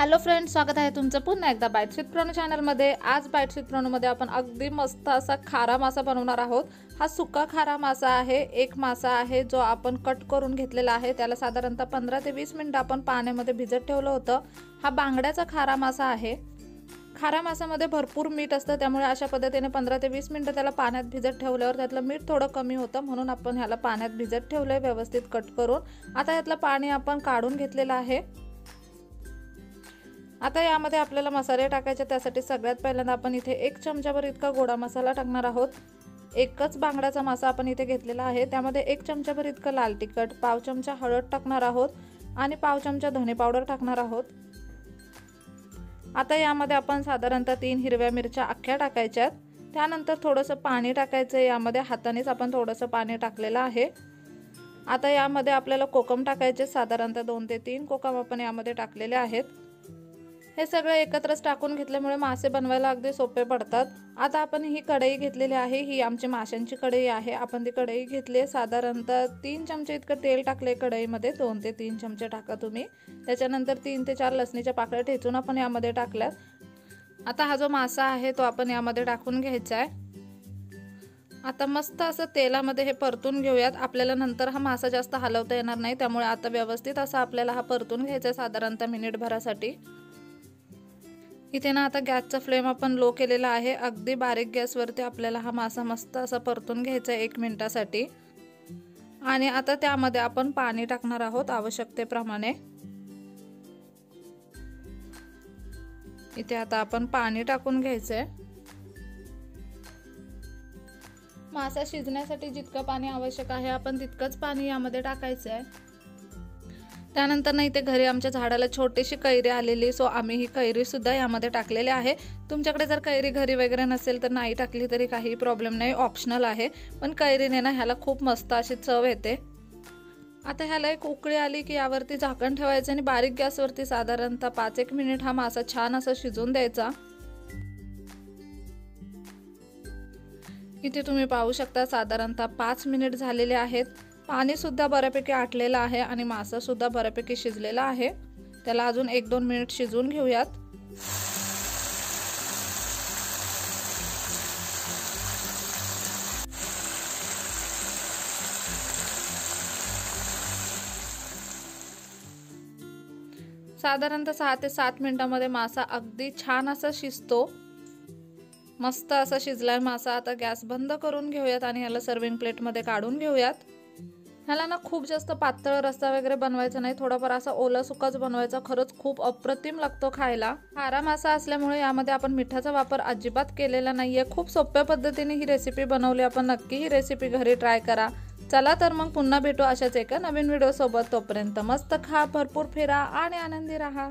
Hello friends, स्वागत आहे तुमचं पुन्हा एकदा बाईट्स विथ प्रणू चॅनलमध्ये। आज बाईट्स विथ प्रणूमध्ये आपण अगदी मस्त असा खारा मासा बनवणार आहोत। हा सुका खारा मासा आहे। एक मासा आहे जो आपण कट करून घेतलेला आहे। त्याला साधारणतः 15 ते 20 मिनिट आपण पाण्यामध्ये भिजत ठेवलं होतं। हा बांगड्याचा खारा मासा आहे। खारा मासामध्ये भरपूर मीठ असतं, त्यामुळे अशा पद्धतीने 15 ते 20 मिनिटं त्याला पाण्यात भिजत ठेवल्यावर त्यातलं मीठ थोडं कमी होतं, म्हणून आपण ह्याला पाण्यात भिजत ठेवलंय व्यवस्थित कट करून। आता यातलं पाणी आपण काढून घेतलेलं आहे। आता यामध्ये आपल्याला मसाले टाकायचे, त्यासाठी सगळ्यात पहिल्यांदा आपण इथे 1 चमचाभर इतका गोडा मसाला टाकणार आहोत। एकच बांगड्याचा मासा आपण इथे घेतलेला आहे, त्यामध्ये 1 चमचाभर इतका लाल तिखट, पाव चमचा हळद टाकणार आहोत आणि पाव चमचा धने पावडर टाकणार आहोत। आता यामध्ये आपण साधारणतः 3 हिरव्या मिरच्या अख्ख्या टाकायच्यात। त्यानंतर थोडंसं पाणी टाकायचं। यामध्ये हातानेच आपण थोडंसं पाणी टाकलेलं आहे। आता यामध्ये आपल्याला कोकम टाकायचे, साधारणतः 2 ते 3 कोकम आपण यामध्ये टाकलेले आहेत। हे सगळे एकत्रच टाकून घेतल्यामुळे मासे बनवायला अगदी सोपे पडतात। आता आपण ही कढई घेतलेली आहे, ही आमची माशांची कढई आहे। आपण ती कढई घेतली, साधारणतः 3 चमचे इतकं तेल टाकले कढईमध्ये। 2 ते 3 चमचे टाका तुम्ही। त्याच्यानंतर 3 ते 4 लसणीच्या पाकळ्या ठेचून आपण यामध्ये टाकल्यात। आता हा जो मासा आहे तो आपण यामध्ये टाकून घ्यायचा आहे। आता मस्त असं तेलामध्ये हे परतून घेऊयात। आपल्याला नंतर हा मासा जास्त हलवता येणार नाही, त्यामुळे आता व्यवस्थित असा आपल्याला हा परतून घ्यायचा आहे, साधारणतः मिनिटभरासाठी। इथे ना आता गॅसचा फ्लेम आपण लो केलेला आहे। अगदी बारीक गॅसवरती आपल्याला हा मासा मस्त असा परतून घ्यायचा आहे 1 मिनिटासाठी। आणि आता त्यामध्ये आपण पाणी टाकणार आहोत आवश्यकतेप्रमाणे। इथे आता आपण पाणी टाकून घ्यायचंय। मासा शिजण्यासाठी जितकं पाणी आवश्यक आहे आपण तितकंच पाणी यामध्ये टाकायचं आहे। त्यानंतर ना इथे घरी आमच्या झाडाला छोटीशी कैरी आलेली, सो आम्ही ही कैरी सुद्धा यामध्ये टाकलेली आहे। तुमच्याकडे जर कैरी घरी वगैरे नसेल तर नाही टाकली तरी काही प्रॉब्लेम नाही, ऑप्शनल आहे। पण कैरीने ना ह्याला खूप मस्त अशी चव येते। आता ह्याला एक उकळी आली की यावरती झाकण ठेवायचं आणि बारीक गॅसवरती साधारणतः 5-1 मिनिट हा मासा छान असा शिजून द्यायचा। इथे तुम्ही पाहू शकता साधारणतः 5 मिनिट झालेले आहेत। पाणी सुद्धा बऱ्यापैकी आटलेलं आहे आणि मासा सुद्धा बऱ्यापैकी शिजलेला आहे। त्याला अजून 1-2 मिनिट शिजवून घेऊयात। साधारणतः 6 ते 7 मिनिटांमध्ये मासा अगदी छान असा शिजतो। मस्त असा शिजलाय मासा। आता गॅस बंद करून घेऊयात आणि याला सर्विंग प्लेटमध्ये काढून घेऊयात। ह्याला ना खूप जास्त पातळ रस्सा वगैरे बनवायचा नाही, थोडाफार असा ओला सुकाच बनवायचा। खरंच खूप अप्रतिम लागतो खायला। खारा मासा असल्यामुळे यामध्ये आपण मिठाचा वापर अजिबात केलेला नाहीये। खूप सोप्या पद्धतीने ही रेसिपी बनवली आपण। नक्की ही रेसिपी घरी ट्राय करा। चला तर मग पुन्हा भेटू अशाच एका नवीन व्हिडिओ सोबत। तोपर्यंत मस्त खा, भरपूर फिरा आणि आनंदी राहा।